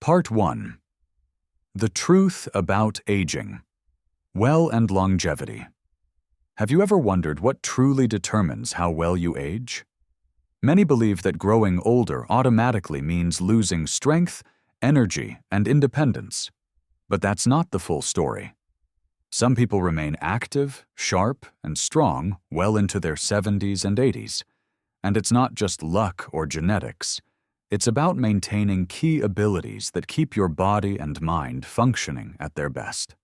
Part 1. The Truth About Aging. Well and Longevity. Have you ever wondered what truly determines how well you age? Many believe that growing older automatically means losing strength, energy, and independence. But that's not the full story. Some people remain active, sharp, and strong well into their 70s and 80s. And it's not just luck or genetics. It's about maintaining key abilities that keep your body and mind functioning at their best.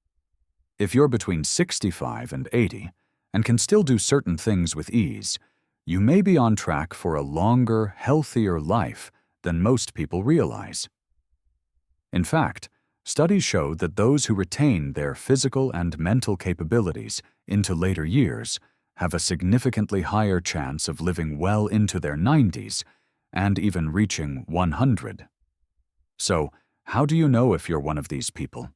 If you're between 65 and 80 and can still do certain things with ease, you may be on track for a longer, healthier life than most people realize. In fact, studies show that those who retain their physical and mental capabilities into later years have a significantly higher chance of living well into their 90s and even reaching 100. So, how do you know if you're one of these people?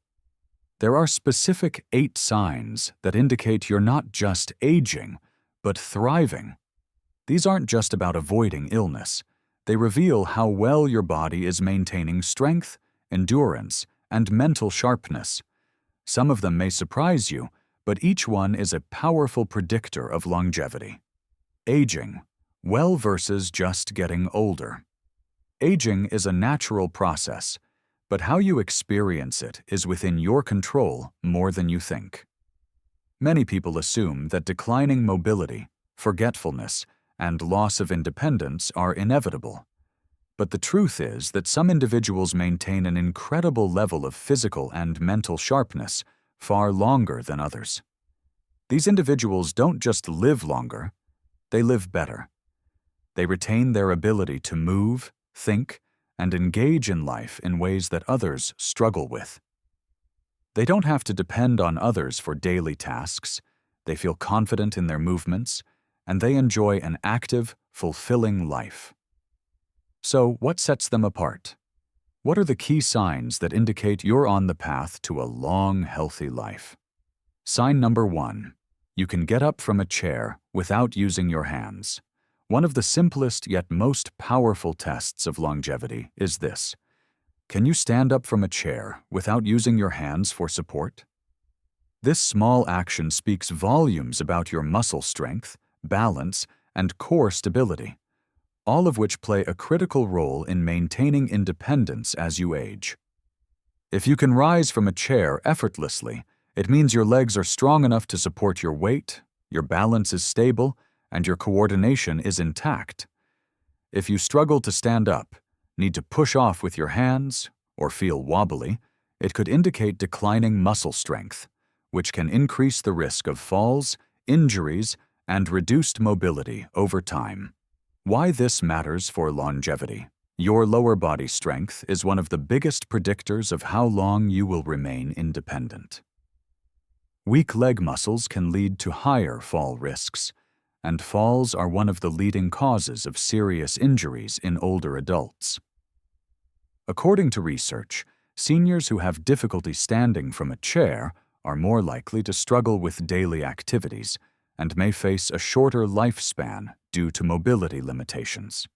There are specific 8 signs that indicate you're not just aging, but thriving. These aren't just about avoiding illness. They reveal how well your body is maintaining strength, endurance, and mental sharpness. Some of them may surprise you, but each one is a powerful predictor of longevity. Aging. Well versus just getting older. Aging is a natural process, but how you experience it is within your control more than you think. Many people assume that declining mobility, forgetfulness, and loss of independence are inevitable. But the truth is that some individuals maintain an incredible level of physical and mental sharpness far longer than others. These individuals don't just live longer, they live better. They retain their ability to move, think, and engage in life in ways that others struggle with. They don't have to depend on others for daily tasks, they feel confident in their movements, and they enjoy an active, fulfilling life. So, what sets them apart? What are the key signs that indicate you're on the path to a long, healthy life? Sign number 1. You can get up from a chair without using your hands. One of the simplest yet most powerful tests of longevity is this. Can you stand up from a chair without using your hands for support? This small action speaks volumes about your muscle strength, balance, and core stability, all of which play a critical role in maintaining independence as you age. If you can rise from a chair effortlessly, it means your legs are strong enough to support your weight, your balance is stable, and your coordination is intact. If you struggle to stand up, need to push off with your hands, or feel wobbly, it could indicate declining muscle strength, which can increase the risk of falls, injuries, and reduced mobility over time. Why this matters for longevity. Your lower body strength is one of the biggest predictors of how long you will remain independent. Weak leg muscles can lead to higher fall risks, and falls are one of the leading causes of serious injuries in older adults. According to research, seniors who have difficulty standing from a chair are more likely to struggle with daily activities and may face a shorter lifespan due to mobility limitations.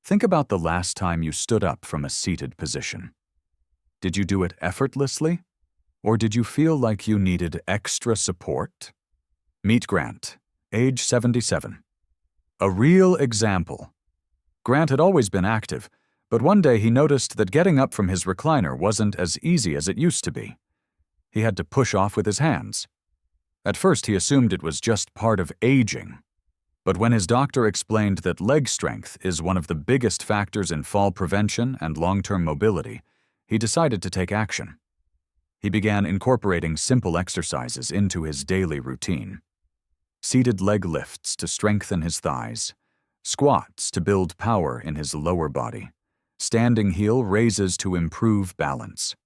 Think about the last time you stood up from a seated position. Did you do it effortlessly, or did you feel like you needed extra support? Meet Grant, age 77. A real example. Grant had always been active, but one day he noticed that getting up from his recliner wasn't as easy as it used to be. He had to push off with his hands. At first he assumed it was just part of aging, but when his doctor explained that leg strength is one of the biggest factors in fall prevention and long-term mobility, he decided to take action. He began incorporating simple exercises into his daily routine. Seated leg lifts to strengthen his thighs, squats to build power in his lower body, standing heel raises to improve balance.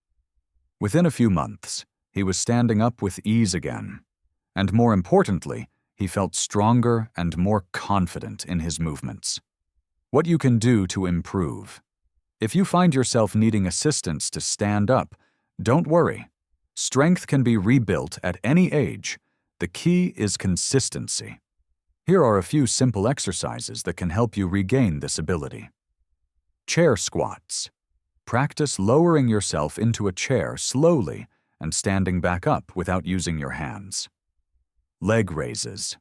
Within a few months, he was standing up with ease again, and more importantly, he felt stronger and more confident in his movements. What you can do to improve. If you find yourself needing assistance to stand up, don't worry. Strength can be rebuilt at any age. The key is consistency. Here are a few simple exercises that can help you regain this ability. Chair squats. Practice lowering yourself into a chair slowly and standing back up without using your hands. Leg raises.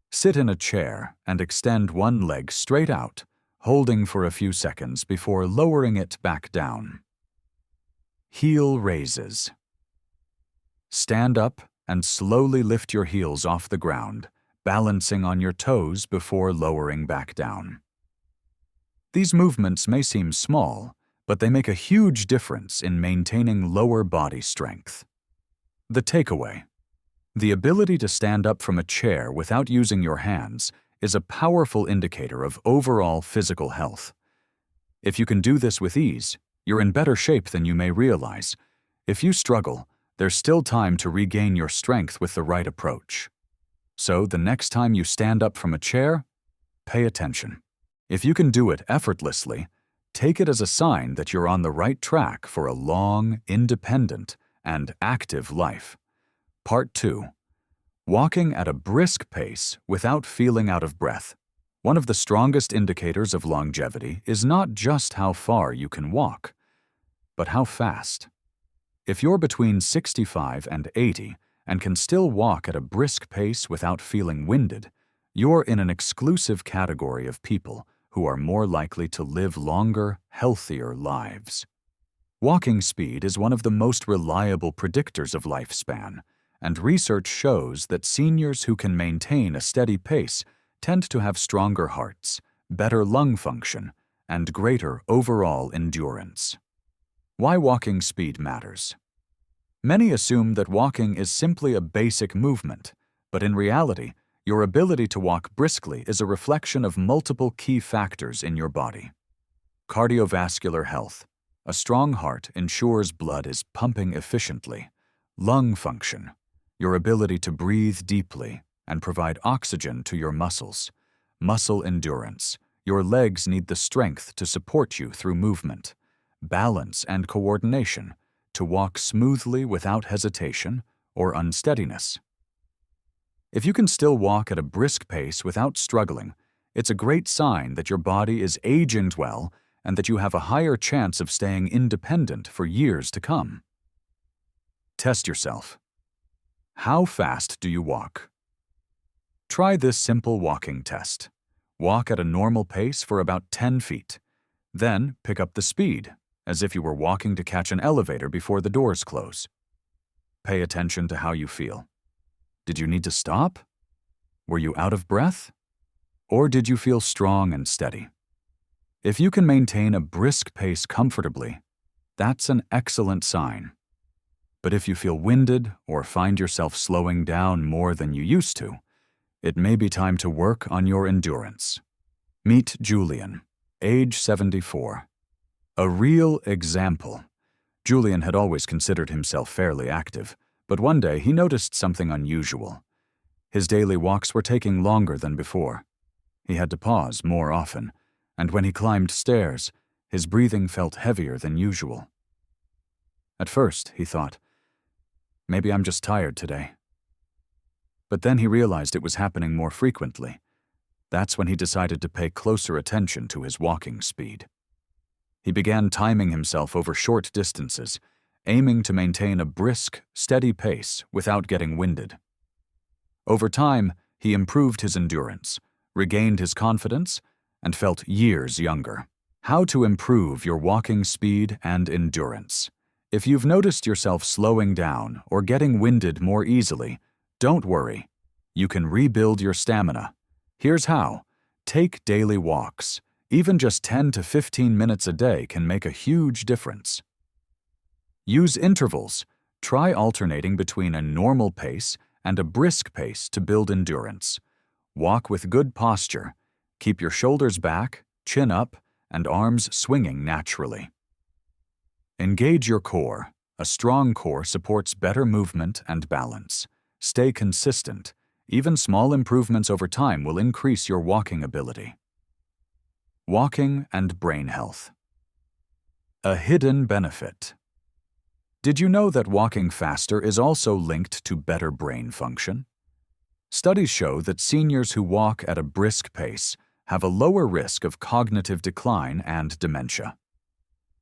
Sit in a chair and extend one leg straight out, holding for a few seconds before lowering it back down. Heel raises. Stand up and slowly lift your heels off the ground, balancing on your toes before lowering back down. These movements may seem small, but they make a huge difference in maintaining lower body strength. The takeaway: the ability to stand up from a chair without using your hands is a powerful indicator of overall physical health. If you can do this with ease, you're in better shape than you may realize. If you struggle, there's still time to regain your strength with the right approach. So the next time you stand up from a chair, pay attention. If you can do it effortlessly, take it as a sign that you're on the right track for a long, independent, and active life. Part 2. Walking at a brisk pace without feeling out of breath. One of the strongest indicators of longevity is not just how far you can walk, but how fast. If you're between 65 and 80 and can still walk at a brisk pace without feeling winded, you're in an exclusive category of people who are more likely to live longer, healthier lives. Walking speed is one of the most reliable predictors of lifespan, and research shows that seniors who can maintain a steady pace tend to have stronger hearts, better lung function, and greater overall endurance. Why walking speed matters. Many assume that walking is simply a basic movement, but in reality, your ability to walk briskly is a reflection of multiple key factors in your body. Cardiovascular health. A strong heart ensures blood is pumping efficiently. Lung function. Your ability to breathe deeply and provide oxygen to your muscles. Muscle endurance. Your legs need the strength to support you through movement. Balance and coordination. To walk smoothly without hesitation or unsteadiness. If you can still walk at a brisk pace without struggling, it's a great sign that your body is aging well and that you have a higher chance of staying independent for years to come. Test yourself. How fast do you walk? Try this simple walking test. Walk at a normal pace for about 10 feet. Then pick up the speed, as if you were walking to catch an elevator before the doors close. Pay attention to how you feel. Did you need to stop? Were you out of breath? Or did you feel strong and steady? If you can maintain a brisk pace comfortably, that's an excellent sign. But if you feel winded or find yourself slowing down more than you used to, it may be time to work on your endurance. Meet Julian, age 74. A real example. Julian had always considered himself fairly active, but one day he noticed something unusual. His daily walks were taking longer than before. He had to pause more often, and when he climbed stairs, his breathing felt heavier than usual. At first, he thought, maybe I'm just tired today. But then he realized it was happening more frequently. That's when he decided to pay closer attention to his walking speed. He began timing himself over short distances, aiming to maintain a brisk, steady pace without getting winded. Over time, he improved his endurance, regained his confidence, and felt years younger. How to improve your walking speed and endurance. If you've noticed yourself slowing down or getting winded more easily, don't worry. You can rebuild your stamina. Here's how. Take daily walks. Even just 10 to 15 minutes a day can make a huge difference. Use intervals. Try alternating between a normal pace and a brisk pace to build endurance. Walk with good posture. Keep your shoulders back, chin up, and arms swinging naturally. Engage your core. A strong core supports better movement and balance. Stay consistent. Even small improvements over time will increase your walking ability. Walking and brain health. A hidden benefit. Did you know that walking faster is also linked to better brain function? Studies show that seniors who walk at a brisk pace have a lower risk of cognitive decline and dementia.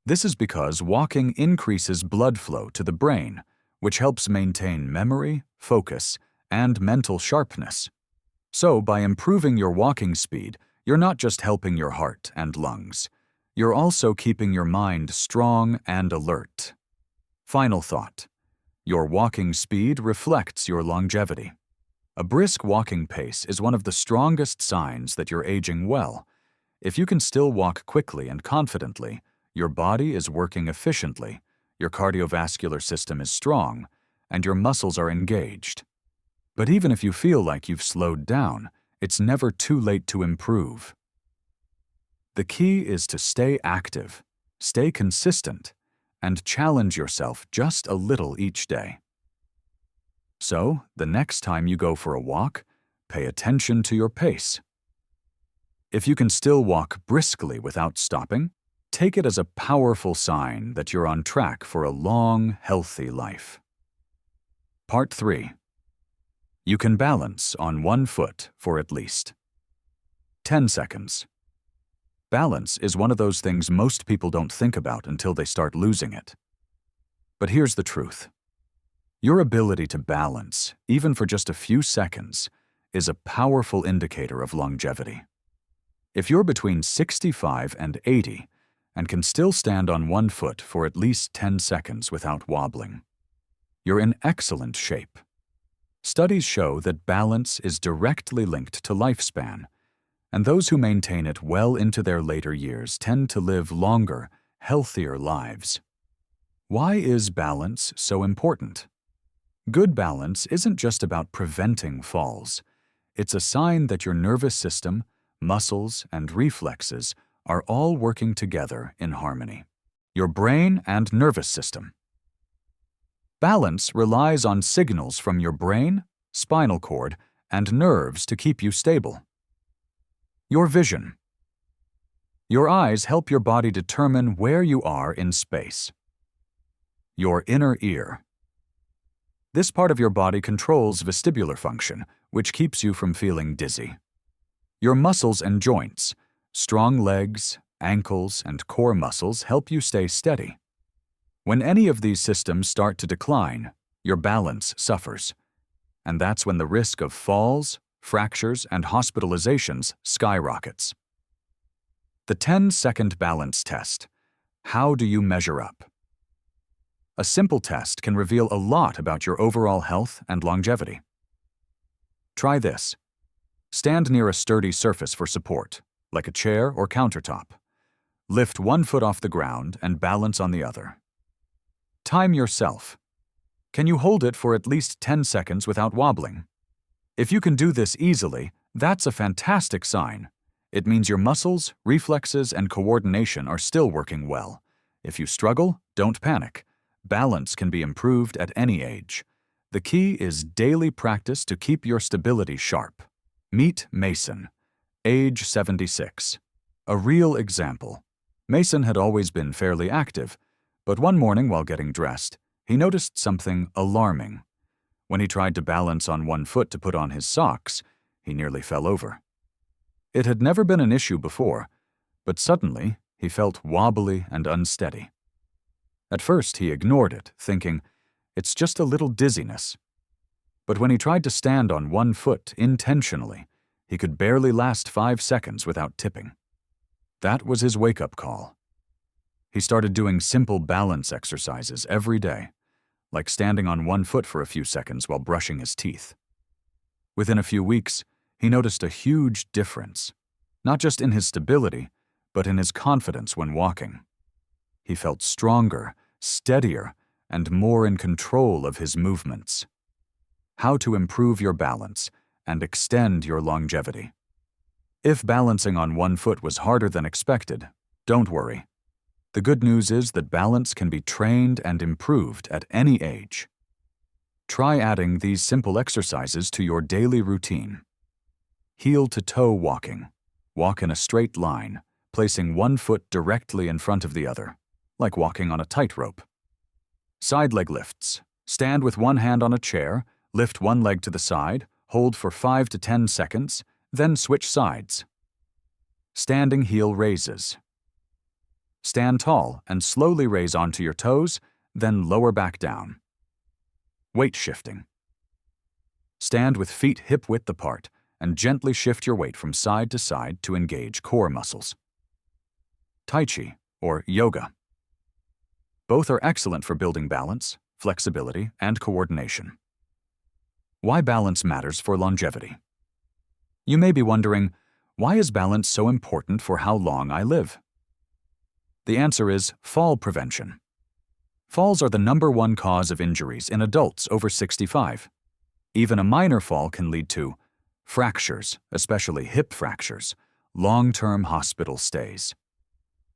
This is because walking increases blood flow to the brain, which helps maintain memory, focus, and mental sharpness. So, by improving your walking speed, you're not just helping your heart and lungs. You're also keeping your mind strong and alert. Final thought. Your walking speed reflects your longevity. A brisk walking pace is one of the strongest signs that you're aging well. If you can still walk quickly and confidently, your body is working efficiently, your cardiovascular system is strong, and your muscles are engaged. But even if you feel like you've slowed down, it's never too late to improve. The key is to stay active, stay consistent, and challenge yourself just a little each day. So, the next time you go for a walk, pay attention to your pace. If you can still walk briskly without stopping, take it as a powerful sign that you're on track for a long, healthy life. Part 3. You can balance on one foot for at least 10 seconds. Balance is one of those things most people don't think about until they start losing it. But here's the truth. Your ability to balance, even for just a few seconds, is a powerful indicator of longevity. If you're between 65 and 80 and can still stand on one foot for at least 10 seconds without wobbling, you're in excellent shape. Studies show that balance is directly linked to lifespan, and those who maintain it well into their later years tend to live longer, healthier lives. Why is balance so important? Good balance isn't just about preventing falls. It's a sign that your nervous system, muscles, and reflexes are all working together in harmony. Your brain and nervous system. Balance relies on signals from your brain, spinal cord, and nerves to keep you stable. Your vision. Your eyes help your body determine where you are in space. Your inner ear. This part of your body controls vestibular function, which keeps you from feeling dizzy. Your muscles and joints. Strong legs, ankles, and core muscles help you stay steady. When any of these systems start to decline, your balance suffers. And that's when the risk of falls, fractures, and hospitalizations skyrockets. The 10-second balance test. How do you measure up? A simple test can reveal a lot about your overall health and longevity. Try this. Stand near a sturdy surface for support, like a chair or countertop. Lift one foot off the ground and balance on the other. Time yourself. Can you hold it for at least 10 seconds without wobbling? If you can do this easily, that's a fantastic sign. It means your muscles, reflexes, and coordination are still working well. If you struggle, don't panic. Balance can be improved at any age. The key is daily practice to keep your stability sharp. Meet Mason, age 76. A real example. Mason had always been fairly active, but one morning while getting dressed, he noticed something alarming. When he tried to balance on one foot to put on his socks, he nearly fell over. It had never been an issue before, but suddenly he felt wobbly and unsteady. At first he ignored it, thinking, it's just a little dizziness. But when he tried to stand on one foot intentionally, he could barely last 5 seconds without tipping. That was his wake-up call. He started doing simple balance exercises every day, like standing on one foot for a few seconds while brushing his teeth. Within a few weeks, he noticed a huge difference, not just in his stability, but in his confidence when walking. He felt stronger, steadier, and more in control of his movements. How to improve your balance and extend your longevity. If balancing on one foot was harder than expected, don't worry. The good news is that balance can be trained and improved at any age. Try adding these simple exercises to your daily routine. Heel-to-toe walking. Walk in a straight line, placing one foot directly in front of the other, like walking on a tightrope. Side leg lifts. Stand with one hand on a chair, lift one leg to the side, hold for 5 to 10 seconds, then switch sides. Standing heel raises. Stand tall and slowly raise onto your toes, then lower back down. Weight shifting. Stand with feet hip-width apart and gently shift your weight from side to side to engage core muscles. Tai Chi, or yoga. Both are excellent for building balance, flexibility, and coordination. Why balance matters for longevity. You may be wondering, why is balance so important for how long I live? The answer is fall prevention. Falls are the #1 cause of injuries in adults over 65. Even a minor fall can lead to fractures, especially hip fractures, long-term hospital stays,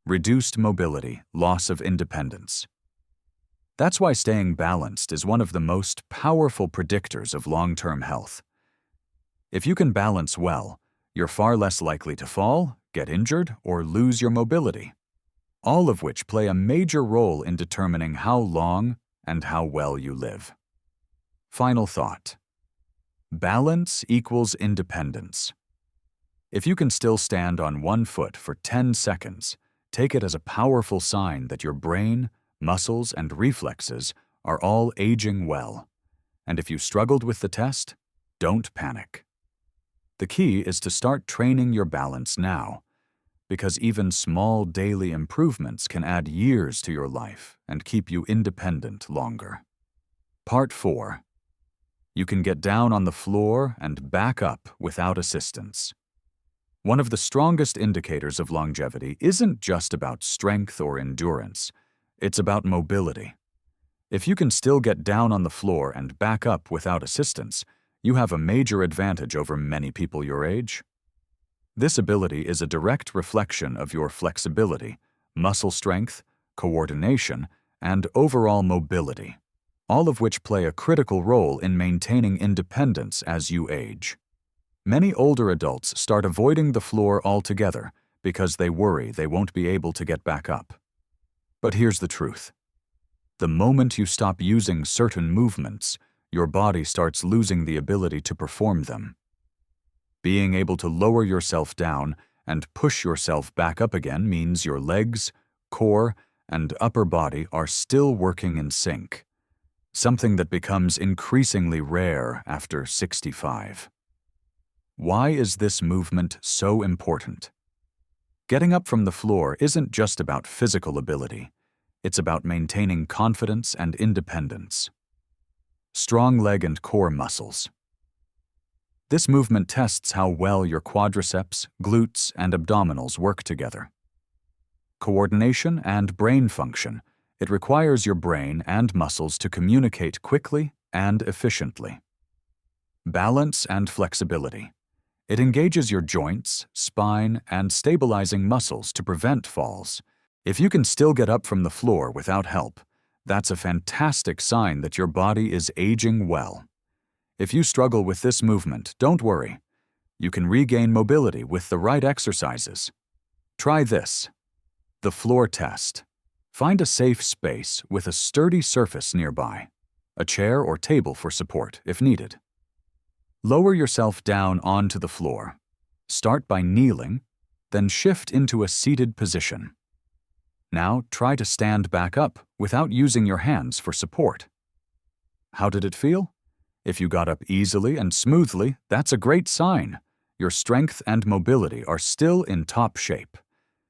reduced mobility, loss of independence. That's why staying balanced is one of the most powerful predictors of long-term health. If you can balance well, you're far less likely to fall, get injured, or lose your mobility, all of which play a major role in determining how long and how well you live. Final thought. Balance equals independence. If you can still stand on one foot for 10 seconds, take it as a powerful sign that your brain, muscles, and reflexes are all aging well. And if you struggled with the test, don't panic. The key is to start training your balance now, because even small daily improvements can add years to your life and keep you independent longer. Part 4. You can get down on the floor and back up without assistance. One of the strongest indicators of longevity isn't just about strength or endurance, it's about mobility. If you can still get down on the floor and back up without assistance, you have a major advantage over many people your age. This ability is a direct reflection of your flexibility, muscle strength, coordination, and overall mobility, all of which play a critical role in maintaining independence as you age. Many older adults start avoiding the floor altogether because they worry they won't be able to get back up. But here's the truth. The moment you stop using certain movements, your body starts losing the ability to perform them. Being able to lower yourself down and push yourself back up again means your legs, core, and upper body are still working in sync, something that becomes increasingly rare after 65. Why is this movement so important? Getting up from the floor isn't just about physical ability. It's about maintaining confidence and independence. Strong leg and core muscles. This movement tests how well your quadriceps, glutes, and abdominals work together. Coordination and brain function. It requires your brain and muscles to communicate quickly and efficiently. Balance and flexibility. It engages your joints, spine, and stabilizing muscles to prevent falls. If you can still get up from the floor without help, that's a fantastic sign that your body is aging well. If you struggle with this movement, don't worry. You can regain mobility with the right exercises. Try this. The floor test. Find a safe space with a sturdy surface nearby, a chair or table for support if needed. Lower yourself down onto the floor. Start by kneeling, then shift into a seated position. Now try to stand back up without using your hands for support. How did it feel? If you got up easily and smoothly, that's a great sign. Your strength and mobility are still in top shape.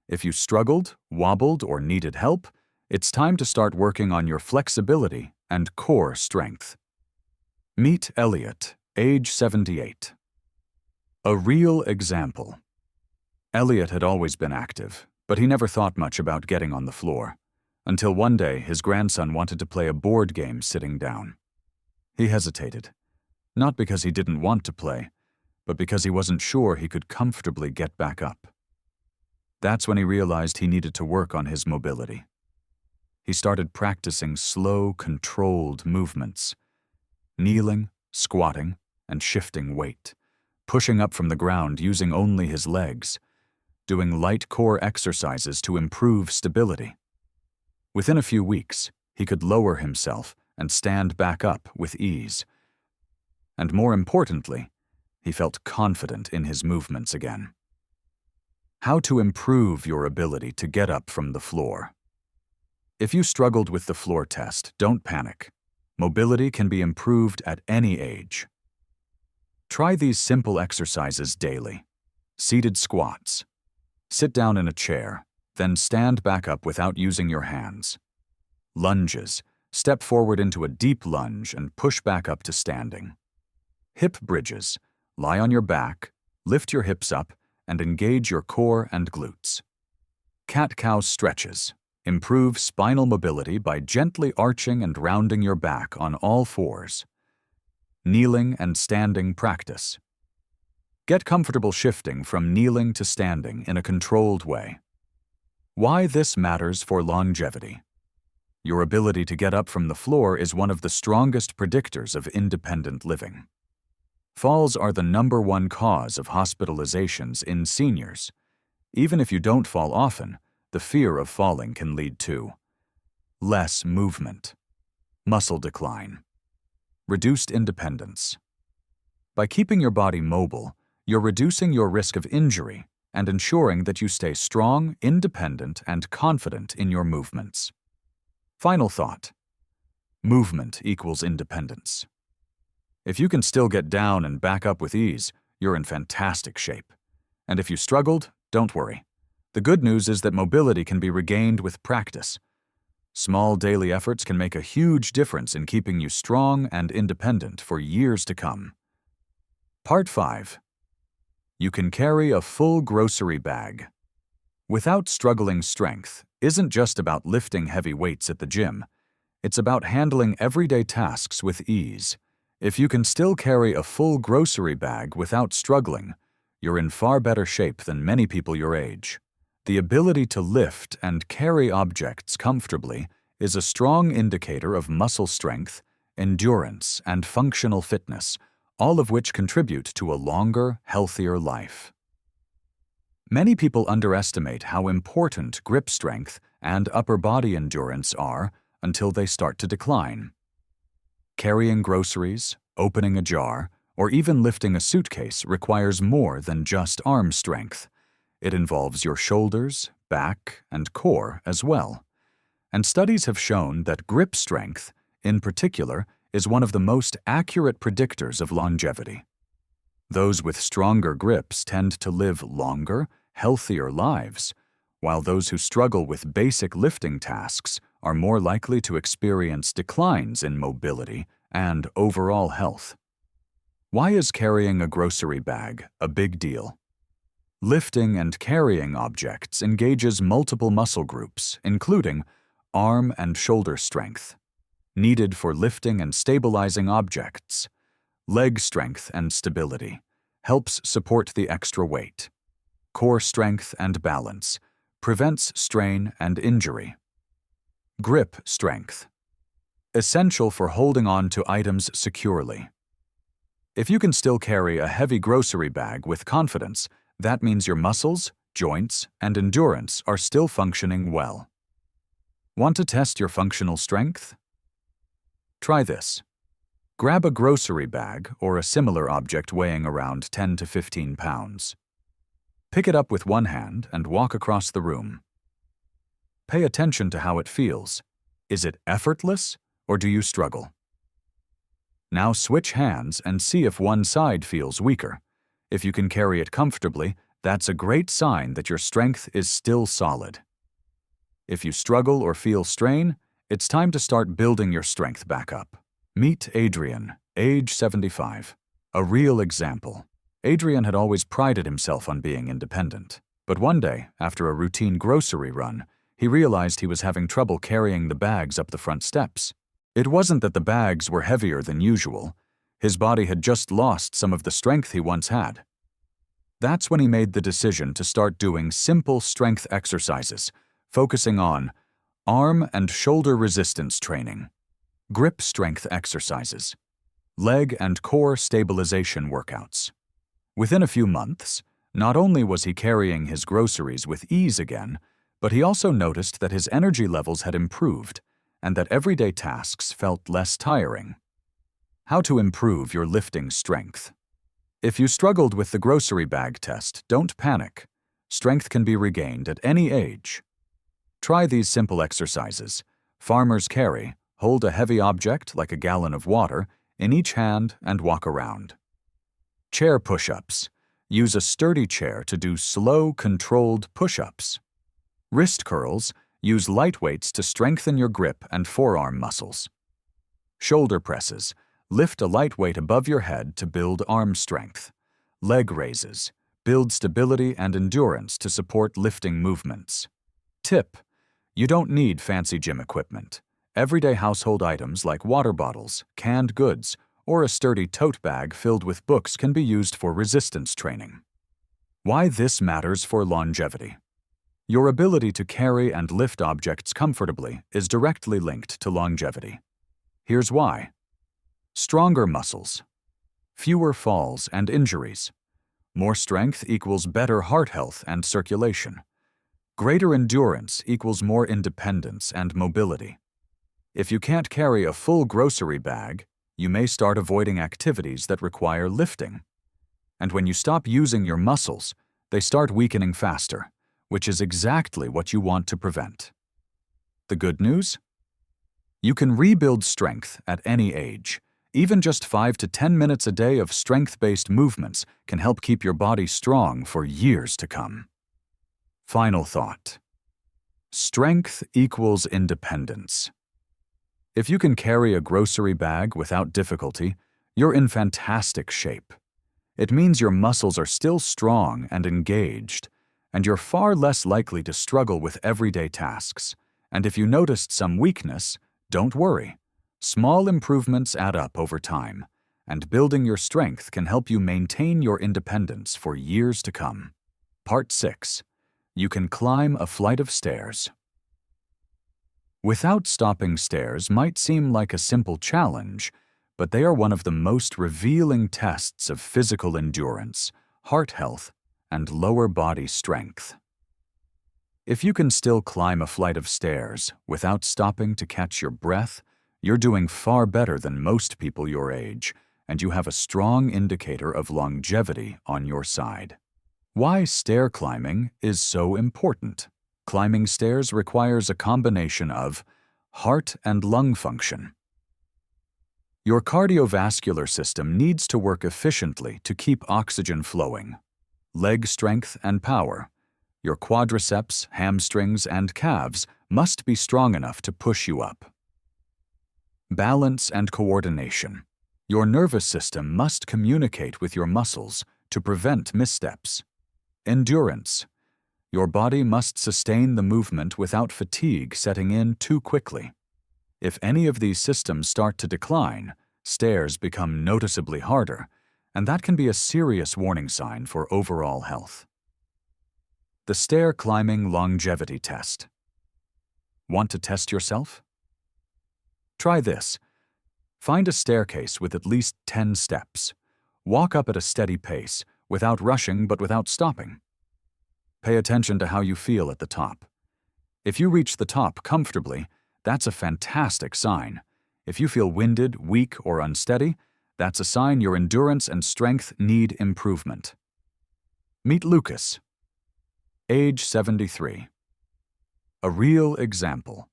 If you struggled, wobbled, or needed help, it's time to start working on your flexibility and core strength. Meet Elliot, age 78. A real example. Elliot had always been active, but he never thought much about getting on the floor, until one day his grandson wanted to play a board game sitting down. He hesitated, not because he didn't want to play, but because he wasn't sure he could comfortably get back up. That's when he realized he needed to work on his mobility. He started practicing slow, controlled movements, kneeling, squatting, and shifting weight, pushing up from the ground using only his legs, doing light core exercises to improve stability. Within a few weeks, he could lower himself and stand back up with ease. And more importantly, he felt confident in his movements again. How to improve your ability to get up from the floor. If you struggled with the floor test, don't panic. Mobility can be improved at any age. Try these simple exercises daily. Seated squats. Sit down in a chair, then stand back up without using your hands. Lunges. Step forward into a deep lunge and push back up to standing. Hip bridges. Lie on your back, lift your hips up, and engage your core and glutes. Cat-cow stretches. Improve spinal mobility by gently arching and rounding your back on all fours. Kneeling and standing practice. Get comfortable shifting from kneeling to standing in a controlled way. Why this matters for longevity. Your ability to get up from the floor is one of the strongest predictors of independent living. Falls are the #1 cause of hospitalizations in seniors. Even if you don't fall often, the fear of falling can lead to less movement, muscle decline, reduced independence. By keeping your body mobile, you're reducing your risk of injury and ensuring that you stay strong, independent, and confident in your movements. Final thought. Movement equals independence. If you can still get down and back up with ease, you're in fantastic shape. And if you struggled, don't worry. The good news is that mobility can be regained with practice. Small daily efforts can make a huge difference in keeping you strong and independent for years to come. Part 5. You can carry a full grocery bag. Without struggling, strength isn't just about lifting heavy weights at the gym. It's about handling everyday tasks with ease. If you can still carry a full grocery bag without struggling, you're in far better shape than many people your age. The ability to lift and carry objects comfortably is a strong indicator of muscle strength, endurance, and functional fitness, all of which contribute to a longer, healthier life. Many people underestimate how important grip strength and upper body endurance are until they start to decline. Carrying groceries, opening a jar, or even lifting a suitcase requires more than just arm strength. It involves your shoulders, back, and core as well. And studies have shown that grip strength, in particular, is one of the most accurate predictors of longevity. Those with stronger grips tend to live longer, healthier lives, while those who struggle with basic lifting tasks are more likely to experience declines in mobility and overall health. Why is carrying a grocery bag a big deal? Lifting and carrying objects engages multiple muscle groups, including arm and shoulder strength, needed for lifting and stabilizing objects, leg strength and stability, helps support the extra weight, core strength and balance, prevents strain and injury. Grip strength, essential for holding on to items securely. If you can still carry a heavy grocery bag with confidence, that means your muscles, joints, and endurance are still functioning well. Want to test your functional strength? Try this. Grab a grocery bag or a similar object weighing around 10 to 15 pounds. Pick it up with one hand and walk across the room. Pay attention to how it feels. Is it effortless, or do you struggle? Now switch hands and see if one side feels weaker. If you can carry it comfortably, that's a great sign that your strength is still solid. If you struggle or feel strain, it's time to start building your strength back up. Meet Adrian, age 75. A real example. Adrian had always prided himself on being independent. But one day, after a routine grocery run, he realized he was having trouble carrying the bags up the front steps. It wasn't that the bags were heavier than usual. His body had just lost some of the strength he once had. That's when he made the decision to start doing simple strength exercises, focusing on arm and shoulder resistance training, grip strength exercises, leg and core stabilization workouts. Within a few months, not only was he carrying his groceries with ease again, but he also noticed that his energy levels had improved and that everyday tasks felt less tiring. How to improve your lifting strength. If you struggled with the grocery bag test, don't panic. Strength can be regained at any age. Try these simple exercises. Farmer's carry: hold a heavy object, like a gallon of water, in each hand and walk around. Chair push-ups: use a sturdy chair to do slow, controlled push-ups. Wrist curls: use light weights to strengthen your grip and forearm muscles. Shoulder presses: lift a light weight above your head to build arm strength. Leg raises: build stability and endurance to support lifting movements. Tip: you don't need fancy gym equipment. Everyday household items like water bottles, canned goods, or a sturdy tote bag filled with books can be used for resistance training. Why this matters for longevity. Your ability to carry and lift objects comfortably is directly linked to longevity. Here's why. Stronger muscles. Fewer falls and injuries. More strength equals better heart health and circulation. Greater endurance equals more independence and mobility. If you can't carry a full grocery bag, you may start avoiding activities that require lifting. And when you stop using your muscles, they start weakening faster, which is exactly what you want to prevent. The good news? You can rebuild strength at any age. Even just 5 to 10 minutes a day of strength-based movements can help keep your body strong for years to come. Final thought. Strength equals independence. If you can carry a grocery bag without difficulty, you're in fantastic shape. It means your muscles are still strong and engaged, and you're far less likely to struggle with everyday tasks. And if you noticed some weakness, don't worry. Small improvements add up over time, and building your strength can help you maintain your independence for years to come. Part 6. You can climb a flight of stairs. Without stopping stairs might seem like a simple challenge, but they are one of the most revealing tests of physical endurance, heart health, and lower body strength. If you can still climb a flight of stairs without stopping to catch your breath, you're doing far better than most people your age, and you have a strong indicator of longevity on your side. Why stair climbing is so important. Climbing stairs requires a combination of heart and lung function. Your cardiovascular system needs to work efficiently to keep oxygen flowing. Leg strength and power. Your quadriceps, hamstrings, and calves must be strong enough to push you up. Balance and coordination. Your nervous system must communicate with your muscles to prevent missteps. Endurance. Your body must sustain the movement without fatigue setting in too quickly. If any of these systems start to decline, stairs become noticeably harder, and that can be a serious warning sign for overall health. The Stair Climbing Longevity Test. Want to test yourself? Try this. Find a staircase with at least 10 steps. Walk up at a steady pace, without rushing but without stopping. Pay attention to how you feel at the top. If you reach the top comfortably, that's a fantastic sign. If you feel winded, weak, or unsteady, that's a sign your endurance and strength need improvement. Meet Lucas. Age 73. A real example.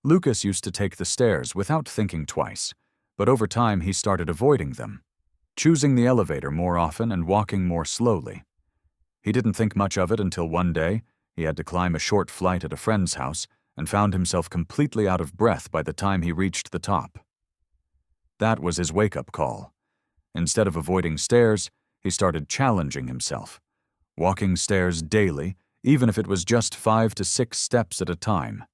Lucas used to take the stairs without thinking twice, but over time he started avoiding them, choosing the elevator more often and walking more slowly. He didn't think much of it until one day he had to climb a short flight at a friend's house and found himself completely out of breath by the time he reached the top. That was his wake-up call. Instead of avoiding stairs, he started challenging himself, walking stairs daily, even if it was just 5 to 6 steps at a time.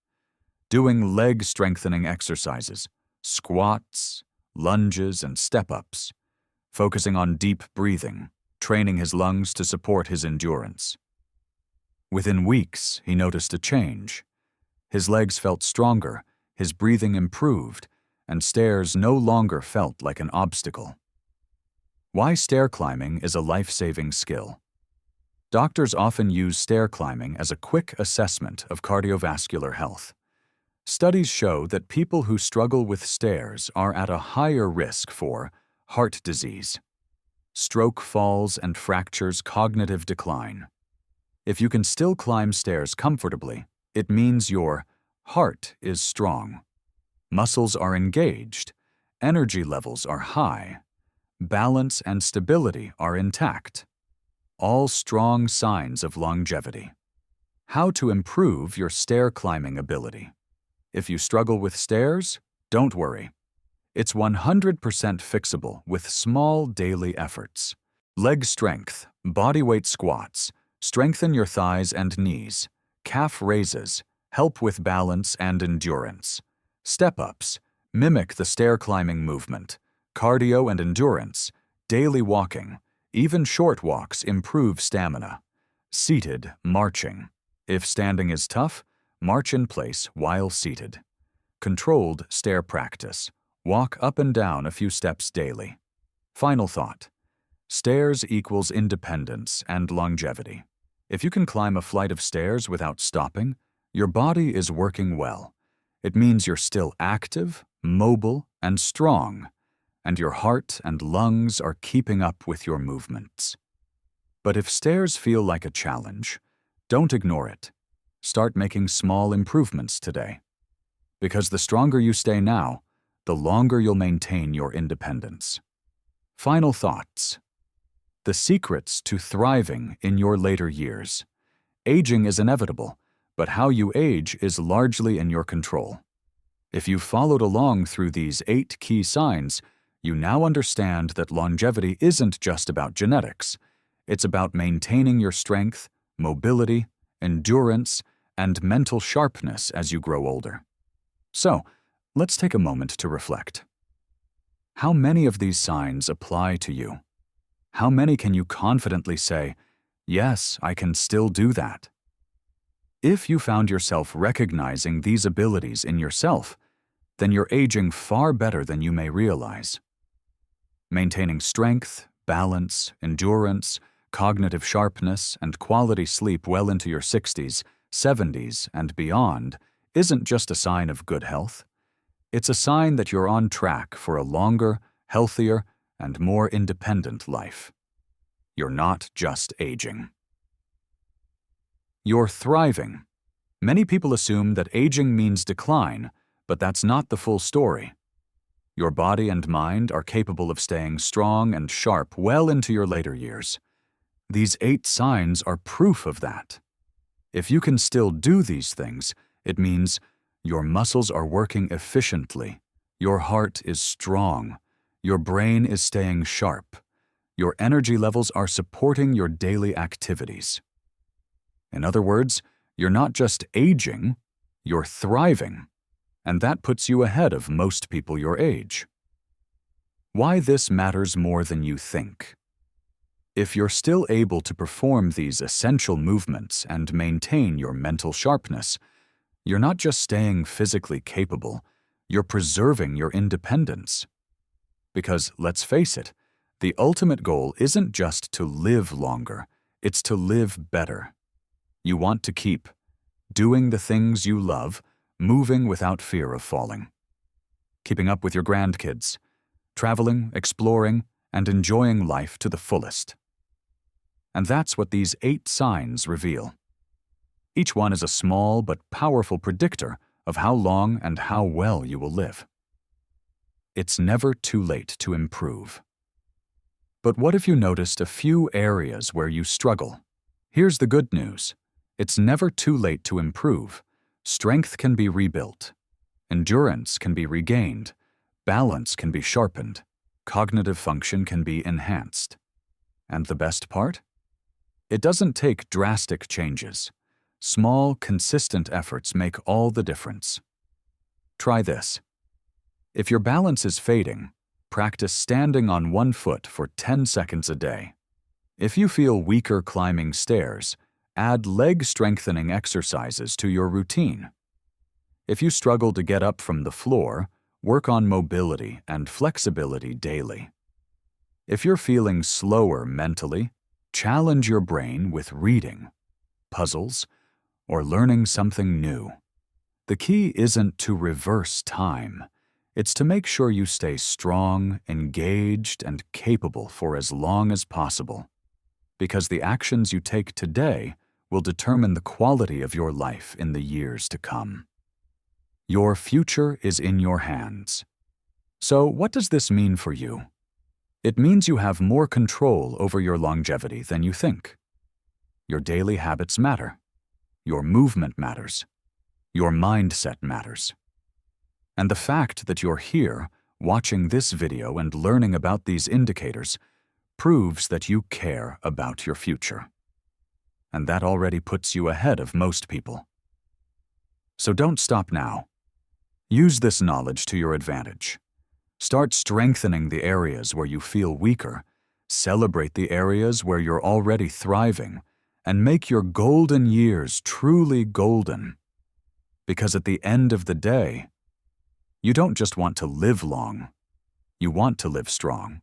Doing leg-strengthening exercises, squats, lunges, and step-ups, focusing on deep breathing, training his lungs to support his endurance. Within weeks, he noticed a change. His legs felt stronger, his breathing improved, and stairs no longer felt like an obstacle. Why stair climbing is a life-saving skill. Doctors often use stair climbing as a quick assessment of cardiovascular health. Studies show that people who struggle with stairs are at a higher risk for heart disease, stroke, falls, and fractures, cognitive decline, If you can still climb stairs comfortably, it means your heart is strong, muscles are engaged, energy levels are high, balance and stability are intact. All strong signs of longevity. How to improve your stair climbing ability. If you struggle with stairs, don't worry. It's 100% fixable with small daily efforts. Leg strength, bodyweight squats, strengthen your thighs and knees, calf raises, help with balance and endurance. Step-ups, mimic the stair climbing movement. Cardio and endurance, daily walking, even short walks improve stamina. Seated marching. If standing is tough, march in place while seated. Controlled stair practice. Walk up and down a few steps daily. Final thought. Stairs equals independence and longevity. If you can climb a flight of stairs without stopping, your body is working well. It means you're still active, mobile, and strong, and your heart and lungs are keeping up with your movements. But if stairs feel like a challenge, don't ignore it. Start making small improvements today. Because the stronger you stay now, the longer you'll maintain your independence. Final thoughts. The secrets to thriving in your later years. Aging is inevitable, but how you age is largely in your control. If you've followed along through these 8 key signs, you now understand that longevity isn't just about genetics. It's about maintaining your strength, mobility, endurance, and mental sharpness as you grow older. So, let's take a moment to reflect. How many of these signs apply to you? How many can you confidently say, "Yes, I can still do that"? If you found yourself recognizing these abilities in yourself, then you're aging far better than you may realize. Maintaining strength, balance, endurance, cognitive sharpness, and quality sleep well into your 60s, 70s, and beyond isn't just a sign of good health. It's a sign that you're on track for a longer, healthier, and more independent life. You're not just aging. You're thriving. Many people assume that aging means decline, but that's not the full story. Your body and mind are capable of staying strong and sharp well into your later years. These 8 signs are proof of that. If you can still do these things, it means your muscles are working efficiently, your heart is strong, your brain is staying sharp, your energy levels are supporting your daily activities. In other words, you're not just aging, you're thriving, and that puts you ahead of most people your age. Why this matters more than you think. If you're still able to perform these essential movements and maintain your mental sharpness, you're not just staying physically capable, you're preserving your independence. Because, let's face it, the ultimate goal isn't just to live longer, it's to live better. You want to keep doing the things you love, moving without fear of falling, keeping up with your grandkids, traveling, exploring, and enjoying life to the fullest. And that's what these 8 signs reveal. Each one is a small but powerful predictor of how long and how well you will live. It's never too late to improve. But what if you noticed a few areas where you struggle? Here's the good news. It's never too late to improve. Strength can be rebuilt. Endurance can be regained. Balance can be sharpened. Cognitive function can be enhanced. And the best part? It doesn't take drastic changes. Small, consistent efforts make all the difference. Try this. If your balance is fading, practice standing on one foot for 10 seconds a day. If you feel weaker climbing stairs, add leg strengthening exercises to your routine. If you struggle to get up from the floor, work on mobility and flexibility daily. If you're feeling slower mentally, challenge your brain with reading, puzzles, or learning something new. The key isn't to reverse time. It's to make sure you stay strong, engaged, and capable for as long as possible. Because the actions you take today will determine the quality of your life in the years to come. Your future is in your hands. So, what does this mean for you? It means you have more control over your longevity than you think. Your daily habits matter. Your movement matters. Your mindset matters. And the fact that you're here, watching this video and learning about these indicators, proves that you care about your future. And that already puts you ahead of most people. So don't stop now. Use this knowledge to your advantage. Start strengthening the areas where you feel weaker, celebrate the areas where you're already thriving, and make your golden years truly golden. Because at the end of the day, you don't just want to live long, you want to live strong.